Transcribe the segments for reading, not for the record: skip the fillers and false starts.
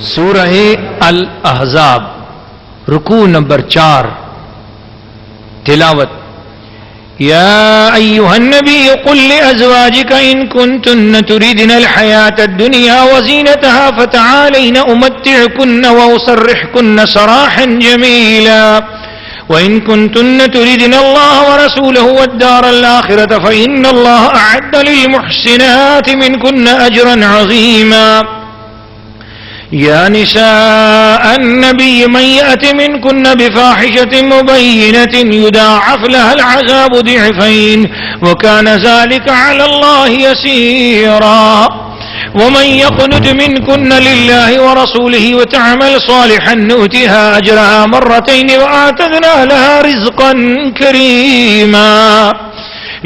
سورہ الاحزاب رکوع نمبر 4 تلاوت يا أيها النبي قل لأزواجك إن كنتن تريدن الحياة الدنيا وزينتها فتعالين أمتعكن وأسرحكن سراحا جميلا وإن كنتن تريدن الله ورسوله والدار الآخرة فإن الله أعد للمحسنات منكن أجرا عظيما يا نساء النبي من يأت منكن بفاحشة مبينة يضاعف لها العذاب ضعفين وكان ذلك على الله يسيرا ومن يقنت منكن لله ورسوله وتعمل صالحا نؤتها أجرها مرتين وأعتدنا لها رزقا كريما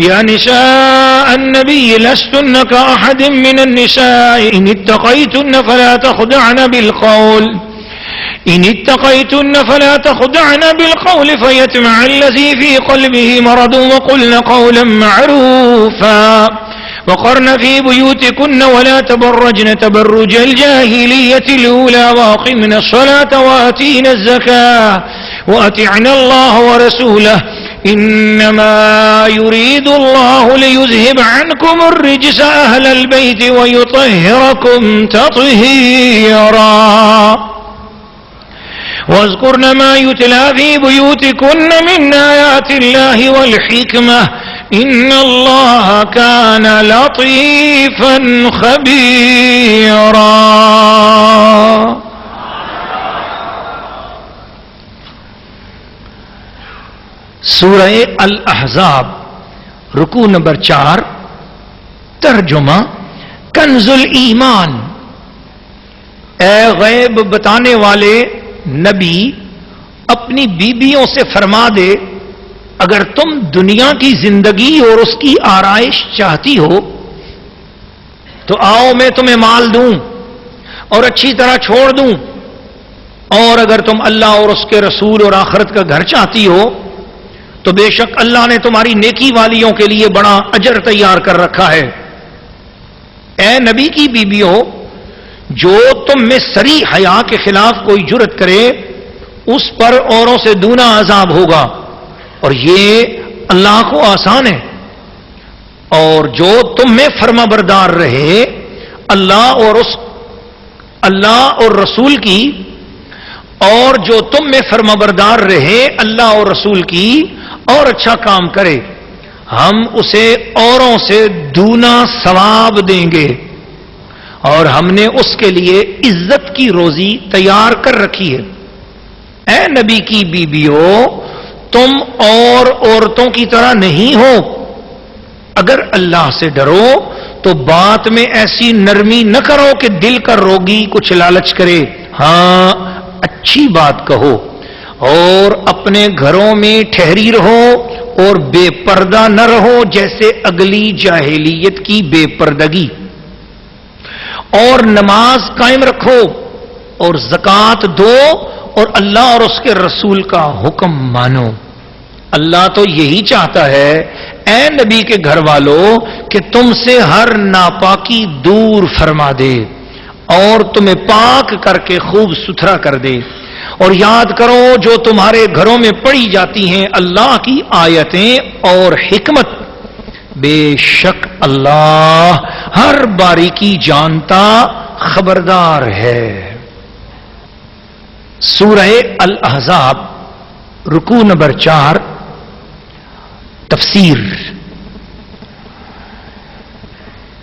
يا نساء النبي لستن كأحد من النساء إن اتقيتن فلا تخضعن بالقول فيطمع الذي في قلبه مرض وقلن قولا معروفا وقرن في بيوتكن ولا تبرجن تبرج الجاهلية الأولى وأقمن الصلاة وآتينا الزكاة وأطعنا الله ورسوله إنما يريد الله ليذهب عنكم الرجس أهل البيت ويطهركم تطهيرا واذكرن ما يتلى في بيوتكن من آيات الله والحكمة إن الله كان لطيفا خبيرا. سورہ الاحزاب رکوع نمبر 4 ترجمہ کنز الایمان. اے غیب بتانے والے نبی اپنی بیویوں سے فرما دے اگر تم دنیا کی زندگی اور اس کی آرائش چاہتی ہو تو آؤ میں تمہیں مال دوں اور اچھی طرح چھوڑ دوں، اور اگر تم اللہ اور اس کے رسول اور آخرت کا گھر چاہتی ہو تو بے شک اللہ نے تمہاری نیکی والیوں کے لیے بڑا اجر تیار کر رکھا ہے. اے نبی کی بیویوں، جو تم میں سری حیا کے خلاف کوئی جرت کرے اس پر اوروں سے دونا عذاب ہوگا، اور یہ اللہ کو آسان ہے. اور جو تم میں فرما بردار رہے اللہ اور رسول کی، اور جو تم میں فرما بردار رہے اللہ اور رسول کی اور اچھا کام کرے ہم اسے اوروں سے دونا ثواب دیں گے، اور ہم نے اس کے لیے عزت کی روزی تیار کر رکھی ہے. اے نبی کی بیویوں، تم اور عورتوں کی طرح نہیں ہو. اگر اللہ سے ڈرو تو بات میں ایسی نرمی نہ کرو کہ دل کا روگی کچھ لالچ کرے. ہاں، اچھی بات کہو اور اپنے گھروں میں ٹھہری رہو اور بے پردہ نہ رہو جیسے اگلی جاہلیت کی بے پردگی. اور نماز قائم رکھو اور زکوٰۃ دو اور اللہ اور اس کے رسول کا حکم مانو. اللہ تو یہی چاہتا ہے اے نبی کے گھر والوں کہ تم سے ہر ناپاکی دور فرما دے اور تمہیں پاک کر کے خوب ستھرا کر دے. اور یاد کرو جو تمہارے گھروں میں پڑھی جاتی ہیں اللہ کی آیتیں اور حکمت، بے شک اللہ ہر باریکی جانتا خبردار ہے. سورہ الاحزاب رکوع نمبر 4 تفسیر.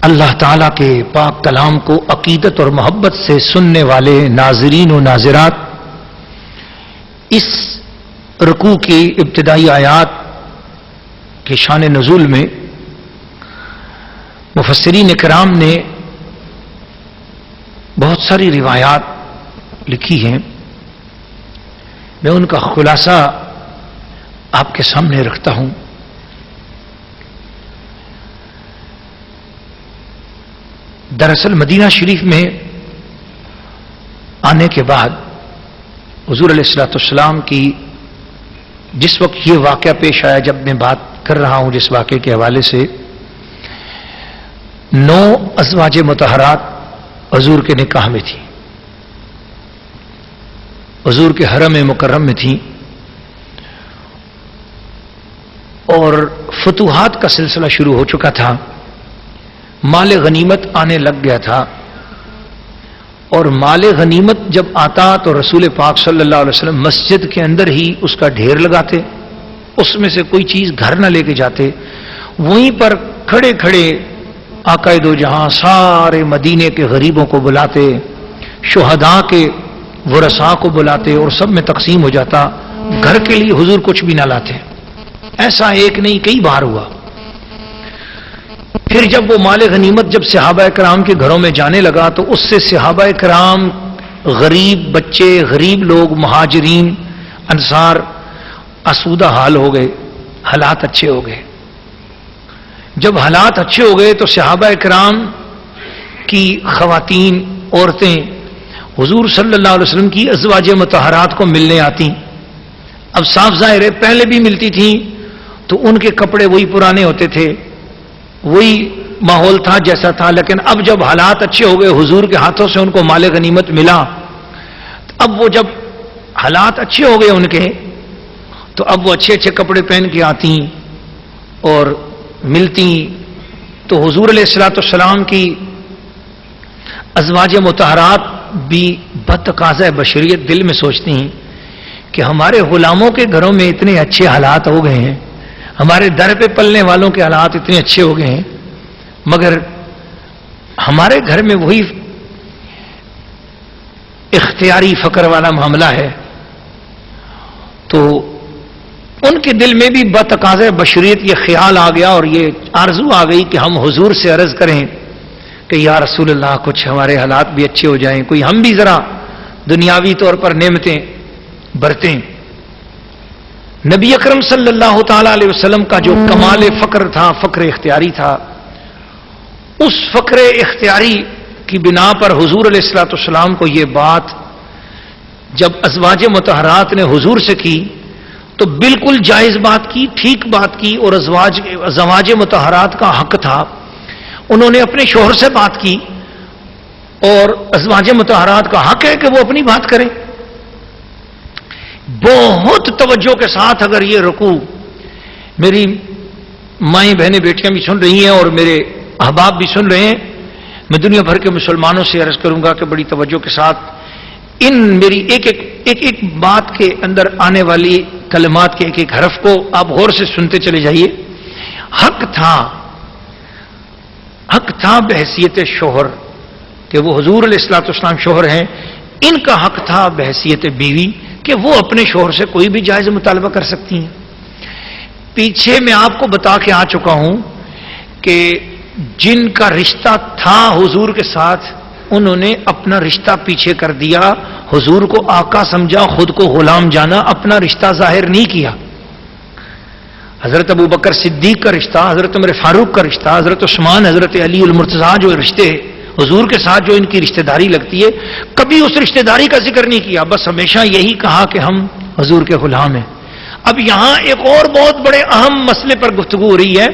اللہ تعالیٰ کے پاک کلام کو عقیدت اور محبت سے سننے والے ناظرین و ناظرات، اس رکوع کی ابتدائی آیات کے شان نزول میں مفسرین کرام نے بہت ساری روایات لکھی ہیں. میں ان کا خلاصہ آپ کے سامنے رکھتا ہوں. دراصل مدینہ شریف میں آنے کے بعد حضور علیہ الصلوۃ والسلام کی جس وقت یہ واقعہ پیش آیا، جب میں بات کر رہا ہوں جس واقعے کے حوالے سے، 9 ازواج مطہرات حضور کے نکاح میں تھی. حضور کے حرم مکرم میں تھیں اور فتوحات کا سلسلہ شروع ہو چکا تھا، مال غنیمت آنے لگ گیا تھا، اور مال غنیمت جب آتا تو رسول پاک صلی اللہ علیہ وسلم مسجد کے اندر ہی اس کا ڈھیر لگاتے، اس میں سے کوئی چیز گھر نہ لے کے جاتے، وہیں پر کھڑے کھڑے آقا دو جہاں سارے مدینے کے غریبوں کو بلاتے، شہداء کے ورثاء کو بلاتے، اور سب میں تقسیم ہو جاتا، گھر کے لیے حضور کچھ بھی نہ لاتے۔ ایسا ایک نہیں کئی بار ہوا۔ پھر جب وہ مال غنیمت جب صحابہ کرام کے گھروں میں جانے لگا تو اس سے صحابہ کرام، غریب بچے، غریب لوگ، مہاجرین، انصار آسودہ حال ہو گئے، حالات اچھے ہو گئے۔ جب حالات اچھے ہو گئے تو صحابہ کرام کی خواتین، عورتیں حضور صلی اللہ علیہ وسلم کی ازواج مطہرات کو ملنے آتی۔ اب صاف ظاہر ہے پہلے بھی ملتی تھیں تو ان کے کپڑے وہی پرانے ہوتے تھے، وہی ماحول تھا جیسا تھا، لیکن اب جب حالات اچھے ہو گئے، حضور کے ہاتھوں سے ان کو مال غنیمت ملا، اب وہ جب حالات اچھے ہو گئے ان کے، تو اب وہ اچھے اچھے کپڑے پہن کے آتی اور ملتی، تو حضور علیہ الصلوۃ والسلام کی ازواج مطہرات بھی بتقاضۂ بشریت دل میں سوچتی ہیں کہ ہمارے غلاموں کے گھروں میں اتنے اچھے حالات ہو گئے ہیں، ہمارے در پہ پلنے والوں کے حالات اتنے اچھے ہو گئے ہیں، مگر ہمارے گھر میں وہی اختیاری فقر والا معاملہ ہے۔ تو ان کے دل میں بھی بتقاضۂ بشریت یہ خیال آ گیا اور یہ آرزو آ گئی کہ ہم حضور سے عرض کریں کہ یا رسول اللہ کچھ ہمارے حالات بھی اچھے ہو جائیں، کوئی ہم بھی ذرا دنیاوی طور پر نعمتیں برتیں۔ نبی اکرم صلی اللہ تعالی علیہ وسلم کا جو کمال فقر تھا، فقر اختیاری تھا، اس فقر اختیاری کی بنا پر حضور علیہ الصلوۃ والسلام کو یہ بات جب ازواج مطہرات نے حضور سے کی تو بالکل جائز بات کی، ٹھیک بات کی، اور ازواج مطہرات کا حق تھا، انہوں نے اپنے شوہر سے بات کی، اور ازواج مطہرات کا حق ہے کہ وہ اپنی بات کریں۔ بہت توجہ کے ساتھ اگر یہ رکوع میری مائیں بہنیں بیٹیاں بھی سن رہی ہیں اور میرے احباب بھی سن رہے ہیں، میں دنیا بھر کے مسلمانوں سے عرض کروں گا کہ بڑی توجہ کے ساتھ ان میری ایک بات کے اندر آنے والی کلمات کے ایک ایک حرف کو آپ غور سے سنتے چلے جائیے۔ حق تھا بحیثیت شوہر کہ وہ حضور علیہ الصلوۃ والسلام شوہر ہیں، ان کا حق تھا بحیثیت بیوی کہ وہ اپنے شوہر سے کوئی بھی جائز مطالبہ کر سکتی ہیں۔ پیچھے میں آپ کو بتا کے آ چکا ہوں کہ جن کا رشتہ تھا حضور کے ساتھ انہوں نے اپنا رشتہ پیچھے کر دیا، حضور کو آقا سمجھا، خود کو غلام جانا، اپنا رشتہ ظاہر نہیں کیا۔ حضرت ابو بکر صدیق کا رشتہ، حضرت عمر فاروق کا رشتہ، حضرت عثمان، حضرت علی المرتضیٰ جو رشتے حضور کے ساتھ جو ان کی رشتہ داری لگتی ہے، کبھی اس رشتہ داری کا ذکر نہیں کیا، بس ہمیشہ یہی کہا کہ ہم حضور کے غلام ہیں۔ اب یہاں ایک اور بہت بڑے اہم مسئلے پر گفتگو ہو رہی ہے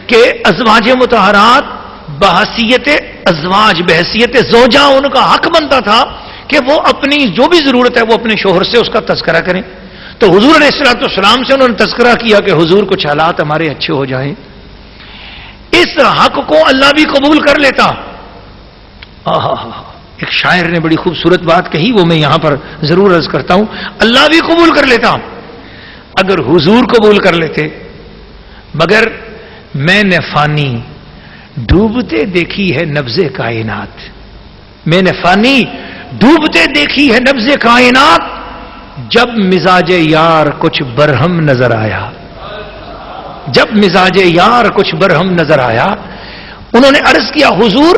کہ ازواج مطہرات بحیثیت ازواج، بحیثیت زوجہ ان کا حق بنتا تھا کہ وہ اپنی جو بھی ضرورت ہے وہ اپنے شوہر سے اس کا تذکرہ کریں۔ تو حضور علیہ الصلوۃ والسلام سے انہوں نے تذکرہ کیا کہ حضور کچھ حالات ہمارے اچھے ہو جائیں۔ اس حق کو اللہ بھی قبول کر لیتا۔ ایک شاعر نے بڑی خوبصورت بات کہی، وہ میں یہاں پر ضرور عرض کرتا ہوں، اللہ بھی قبول کر لیتا اگر حضور قبول کر لیتے، مگر میں نے فانی ڈوبتے دیکھی ہے نبض کائنات، میں نے فانی ڈوبتے دیکھی ہے نبض کائنات، جب مزاج یار کچھ برہم نظر آیا، جب مزاج یار کچھ برہم نظر آیا۔ انہوں نے عرض کیا حضور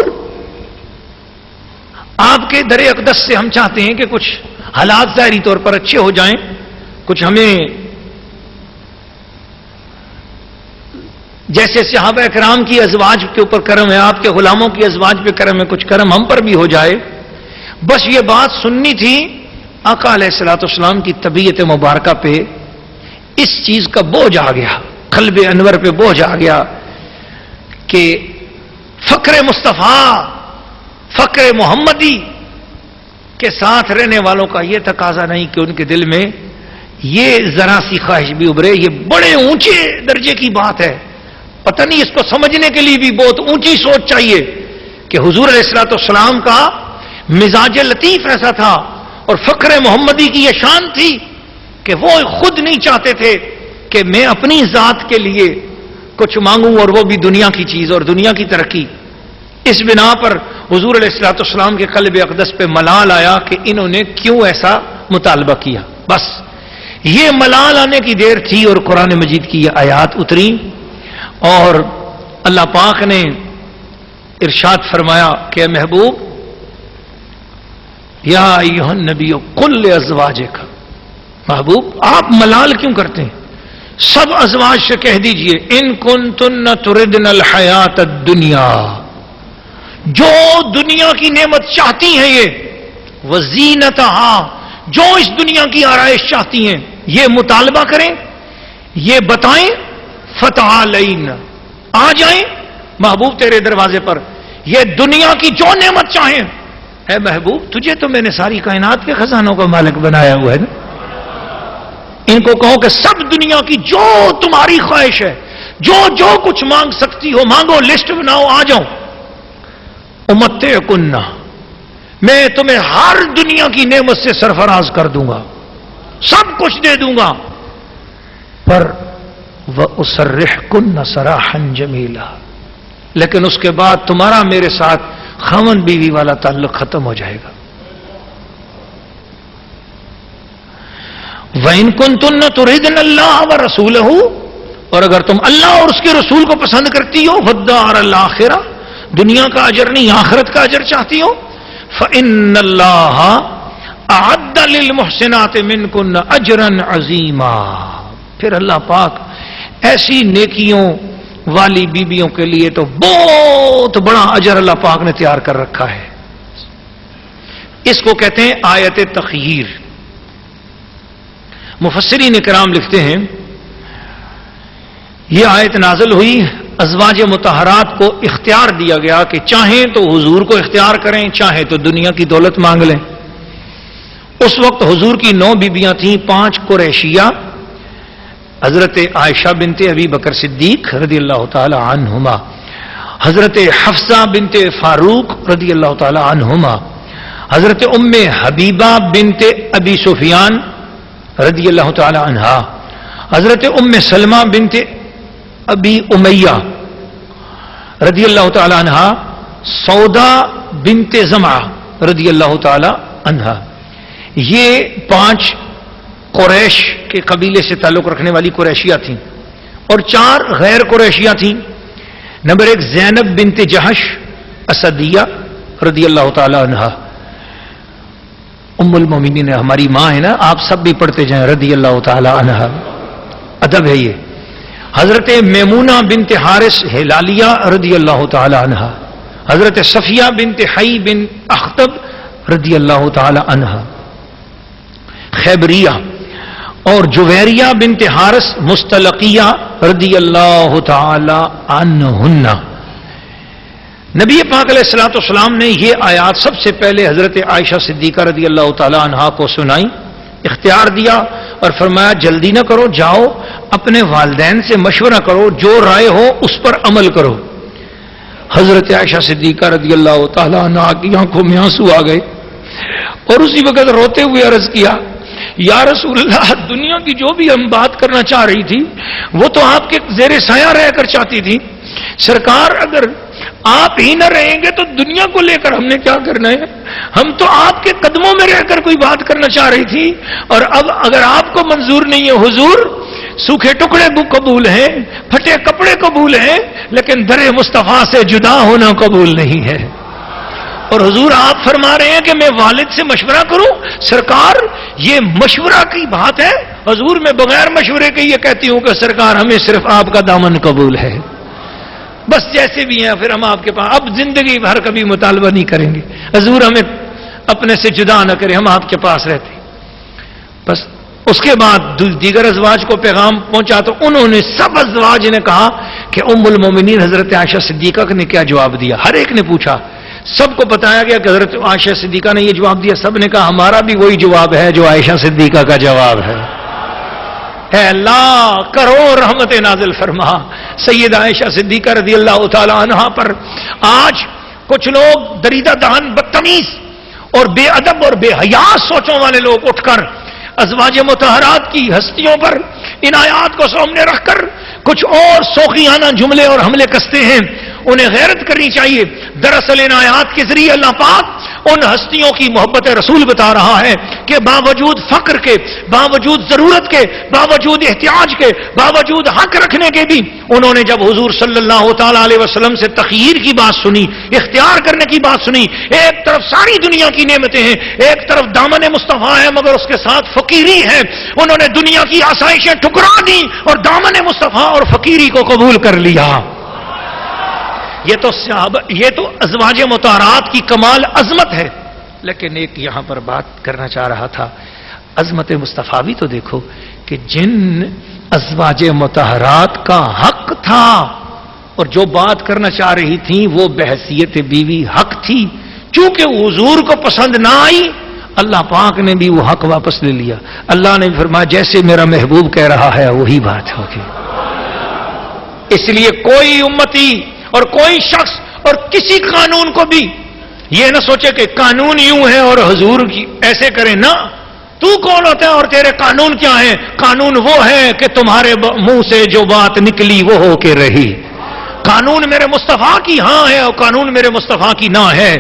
آپ کے در اقدس سے ہم چاہتے ہیں کہ کچھ حالات ظاہری طور پر اچھے ہو جائیں، کچھ ہمیں جیسے صحابہ کرام کی ازواج کے اوپر کرم ہے، آپ کے غلاموں کی ازواج پہ کرم ہے، کچھ کرم ہم پر بھی ہو جائے۔ بس یہ بات سننی تھی۔ آقا علیہ الصلوۃ والسلام کی طبیعت مبارکہ پہ اس چیز کا بوجھ آ گیا، قلب انور پہ بوجھ آ گیا کہ فقر مصطفیٰ، فقر محمدی کے ساتھ رہنے والوں کا یہ تقاضا نہیں کہ ان کے دل میں یہ ذرا سی خواہش بھی ابھرے. یہ بڑے اونچے درجے کی بات ہے. پتہ نہیں اس کو سمجھنے کے لیے بھی بہت اونچی سوچ چاہیے کہ حضور علیہ الصلوۃ والسلام کا مزاج لطیف ایسا تھا اور فخر محمدی کی یہ شان تھی کہ وہ خود نہیں چاہتے تھے کہ میں اپنی ذات کے لیے کچھ مانگوں اور وہ بھی دنیا کی چیز اور دنیا کی ترقی. اس بنا پر حضور علیہ الصلوۃ والسلام کے قلب اقدس پہ ملال آیا کہ انہوں نے کیوں ایسا مطالبہ کیا. بس یہ ملال آنے کی دیر تھی اور قرآن مجید کی یہ آیات اتری اور اللہ پاک نے ارشاد فرمایا کہ اے محبوب یا ایھا النبی قل لازواجک، محبوب آپ ملال کیوں کرتے ہیں؟ سب ازواج سے کہہ دیجئے ان کنتن تردن الحیات الدنیا، جو دنیا کی نعمت چاہتی ہیں یہ وزینتہا، جو اس دنیا کی آرائش چاہتی ہیں یہ مطالبہ کریں، یہ بتائیں فتعالین، آ جائیں محبوب تیرے دروازے پر، یہ دنیا کی جو نعمت چاہیں. اے محبوب تجھے تو میں نے ساری کائنات کے خزانوں کا مالک بنایا ہوا ہے نا. ان کو کہو کہ سب دنیا کی جو تمہاری خواہش ہے، جو جو کچھ مانگ سکتی ہو مانگو، لسٹ بناؤ، آ جاؤ. امتعکن، میں تمہیں ہر دنیا کی نعمت سے سرفراز کر دوں گا، سب کچھ دے دوں گا، پر وَأُسَرِّحْكُنَّ سَرَاحًا جَمِيلًا، لیکن اس کے بعد تمہارا میرے ساتھ خاوند بیوی والا تعلق ختم ہو جائے گا. وَإِن كُنتُنَّ تُرِدْنَ اللَّهَ وَرَسُولَهُ، اور اگر تم اللہ اور اس کے رسول کو پسند کرتی ہو، وَالدَّارَ الْآخِرَةَ، دنیا کا اجر نہیں آخرت کا اجر چاہتی ہو، فَإِنَّ اللَّهَ أَعَدَّ لِلْمُحْسِنَاتِ مِنْكُنَّ أَجْرًا عَظِيمًا، پھر اللہ پاک ایسی نیکیوں والی بیبیوں کے لیے تو بہت بڑا اجر اللہ پاک نے تیار کر رکھا ہے. اس کو کہتے ہیں آیت تخییر. مفسرین کرام لکھتے ہیں یہ آیت نازل ہوئی، ازواج مطہرات کو اختیار دیا گیا کہ چاہیں تو حضور کو اختیار کریں، چاہیں تو دنیا کی دولت مانگ لیں. اس وقت حضور کی 9 بیبیاں تھیں، 5 قریشیہ، حضرت عائشہ بنت ابی بکر صدیق رضی اللہ تعالی عنہما، حضرت حفصہ بنت فاروق رضی اللہ تعالی عنہما، حضرت ام حبیبہ بنت ابی سفیان رضی اللہ تعالی عنہا، حضرت ام سلمہ بنت ابی امیہ رضی اللہ تعالی عنہا، سودا بنت زمعہ رضی اللہ تعالی عنہا. یہ 5 قریش کے قبیلے سے تعلق رکھنے والی قریشیہ تھیں، اور 4 غیر قریشیہ تھیں. نمبر 1 زینب بنت جہش اسدیہ رضی اللہ تعالی عنہا، ام المومنین ہماری ماں ہے نا، آپ سب بھی پڑھتے جائیں رضی اللہ تعالی عنہا، ادب ہے یہ. حضرت میمونہ بنت حارث ہلالیہ رضی اللہ تعالی عنہا، حضرت صفیہ بنت حی بن اخطب رضی اللہ تعالی عنہا خیبریہ، اور جویریہ بنت حارث مستلقیہ رضی اللہ تعالی عنہن. نبی پاک علیہ الصلوۃ والسلام نے یہ آیات سب سے پہلے حضرت عائشہ صدیقہ رضی اللہ تعالی عنہا کو سنائی، اختیار دیا اور فرمایا جلدی نہ کرو، جاؤ اپنے والدین سے مشورہ کرو، جو رائے ہو اس پر عمل کرو. حضرت عائشہ صدیقہ رضی اللہ تعالی عنہا کی آنکھوں میں آنسو آ گئے اور اسی وقت روتے ہوئے عرض کیا یا رسول اللہ، دنیا کی جو بھی ہم بات کرنا چاہ رہی تھی وہ تو آپ کے زیر سایہ رہ کر چاہتی تھی. سرکار اگر آپ ہی نہ رہیں گے تو دنیا کو لے کر ہم نے کیا کرنا ہے؟ ہم تو آپ کے قدموں میں رہ کر کوئی بات کرنا چاہ رہی تھی، اور اب اگر آپ کو منظور نہیں ہے حضور، سوکھے ٹکڑے قبول ہیں، پھٹے کپڑے قبول ہیں، لیکن در مصطفیٰ سے جدا ہونا قبول نہیں ہے. اور حضور آپ فرما رہے ہیں کہ میں والد سے مشورہ کروں. سرکار یہ مشورہ کی بات ہے، حضور میں بغیر مشورے کے یہ کہتی ہوں کہ سرکار ہمیں صرف آپ کا دامن قبول ہے، بس جیسے بھی ہیں پھر ہم آپ کے پاس، اب زندگی بھر کبھی مطالبہ نہیں کریں گے، حضور ہمیں اپنے سے جدا نہ کریں، ہم آپ کے پاس رہتے. بس اس کے بعد دیگر ازواج کو پیغام پہنچا تو انہوں نے سب ازواج نے کہا کہ ام المومنین حضرت عائشہ صدیقہ نے کیا جواب دیا. ہر ایک نے پوچھا سب کو بتایا گیا کہ حضرت عائشہ صدیقہ نے یہ جواب دیا. سب نے کہا ہمارا بھی وہی جواب ہے جو عائشہ صدیقہ کا جواب ہے. اے اللہ کرو رحمت نازل فرما سیدہ عائشہ صدیقہ رضی اللہ تعالی عنہا پر. آج کچھ لوگ دریدہ دہن بدتمیز اور بے ادب اور بے حیا سوچوں والے لوگ اٹھ کر ازواج مطہرات کی ہستیوں پر ان آیات کو سامنے رکھ کر کچھ اور سوخیانہ جملے اور حملے کستے ہیں. انہیں غیرت کرنی چاہیے. دراصل ان آیات کے ذریعے اللہ پاک ان ہستیوں کی محبت رسول بتا رہا ہے کہ باوجود فقر کے، باوجود ضرورت کے، باوجود احتیاج کے، باوجود حق رکھنے کے بھی انہوں نے جب حضور صلی اللہ تعالی علیہ وسلم سے تخییر کی بات سنی، اختیار کرنے کی بات سنی. ایک طرف ساری دنیا کی نعمتیں ہیں، ایک طرف دامن مصطفیٰ ہے مگر اس کے ساتھ فقیری ہے. انہوں نے دنیا کی آسائشیں ٹھکرا دی اور دامن مصطفیٰ اور فقیری کو قبول کر لیا. یہ تو ازواج مطہرات کی کمال عظمت ہے. لیکن ایک یہاں پر بات کرنا چاہ رہا تھا، عظمت مصطفیٰ بھی تو دیکھو کہ جن ازواج مطہرات کا حق تھا اور جو بات کرنا چاہ رہی تھیں وہ بحیثیت بیوی حق تھی، چونکہ حضور کو پسند نہ آئی اللہ پاک نے بھی وہ حق واپس لے لیا. اللہ نے فرمایا جیسے میرا محبوب کہہ رہا ہے وہی بات ہوگی. اس لیے کوئی امتی اور کوئی شخص اور کسی قانون کو بھی یہ نہ سوچے کہ قانون یوں ہے اور حضور ایسے کریں. نہ، تو کون ہوتا ہے اور تیرے قانون کیا ہیں؟ قانون وہ ہے کہ تمہارے منہ سے جو بات نکلی وہ ہو کے رہی. قانون میرے مصطفیٰ کی ہاں ہے اور قانون میرے مصطفیٰ کی نہ ہے.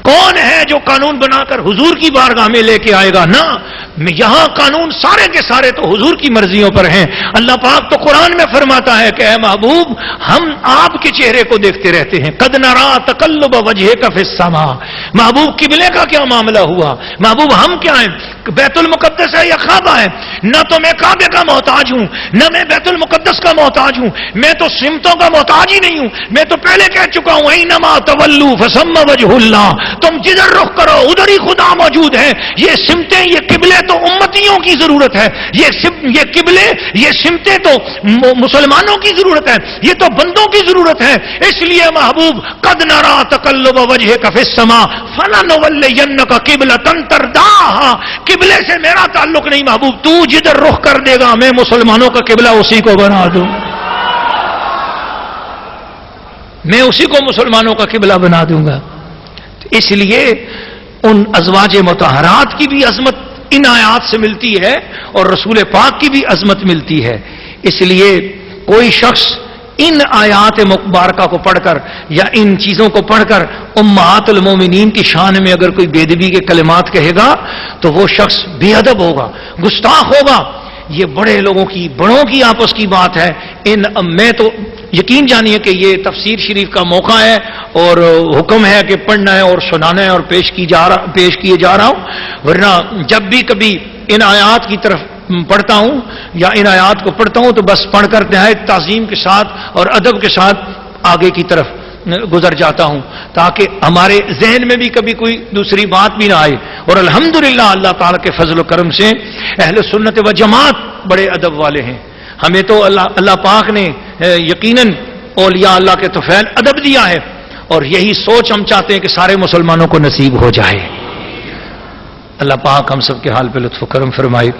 کون ہے جو قانون بنا کر حضور کی بارگاہ میں لے کے آئے گا؟ نہ، یہاں قانون سارے کے سارے تو حضور کی مرضیوں پر ہیں. اللہ پاک تو قرآن میں فرماتا ہے کہ اے محبوب ہم آپ کے چہرے کو دیکھتے رہتے ہیں. قد نرا تقلب وجهك في السماء. محبوب قبلے کا کیا معاملہ ہوا؟ محبوب ہم کیا ہیں؟ بیت المقدس ہے یا کعبہ ہے؟ نہ تو میں کعبے کا محتاج ہوں نہ میں بیت المقدس کا محتاج ہوں. میں تو سمتوں کا محتاج ہی نہیں ہوں. میں تو پہلے کہہ چکا ہوں اینما تولوا فثم وجہ اللہ. تم جدھر رخ کرو ادھر ہی خدا موجود ہے. یہ سمتیں، یہ قبلے تو امتیوں کی ضرورت ہے. یہ قبلے، یہ سمتیں تو مسلمانوں کی ضرورت ہے. یہ تو بندوں کی ضرورت ہے. اس لیے محبوب قد نرا تقلب وجهك في السماء فلنولینک قبلۃ ترضاها. قبلے سے میرا تعلق نہیں محبوب، تو جدھر رخ کر دے گا میں مسلمانوں کا قبلہ اسی کو بنا دوں، میں اسی کو مسلمانوں کا قبلہ بنا دوں گا. اس لیے ان ازواج مطہرات کی بھی عظمت ان آیات سے ملتی ہے اور رسول پاک کی بھی عظمت ملتی ہے. اس لیے کوئی شخص ان آیات مبارکہ کو پڑھ کر یا ان چیزوں کو پڑھ کر امہات المومنین کی شان میں اگر کوئی بے ادبی کے کلمات کہے گا تو وہ شخص بے ادب ہوگا، گستاخ ہوگا. یہ بڑے لوگوں کی، بڑوں کی آپس کی بات ہے. میں تو یقین جانیے کہ یہ تفسیر شریف کا موقع ہے اور حکم ہے کہ پڑھنا ہے اور سنانا ہے اور پیش کیے جا رہا ہوں. ورنہ جب بھی کبھی ان آیات کی طرف پڑھتا ہوں یا ان آیات کو پڑھتا ہوں تو بس پڑھ کر نہایت تعظیم کے ساتھ اور ادب کے ساتھ آگے کی طرف گزر جاتا ہوں تاکہ ہمارے ذہن میں بھی کبھی کوئی دوسری بات بھی نہ آئے. اور الحمدللہ اللہ تعالیٰ کے فضل و کرم سے اہل سنت و جماعت بڑے ادب والے ہیں. ہمیں تو اللہ پاک نے یقیناً اولیاء اللہ کے طفیل ادب دیا ہے اور یہی سوچ ہم چاہتے ہیں کہ سارے مسلمانوں کو نصیب ہو جائے. اللہ پاک ہم سب کے حال پہ لطف و کرم فرمائے.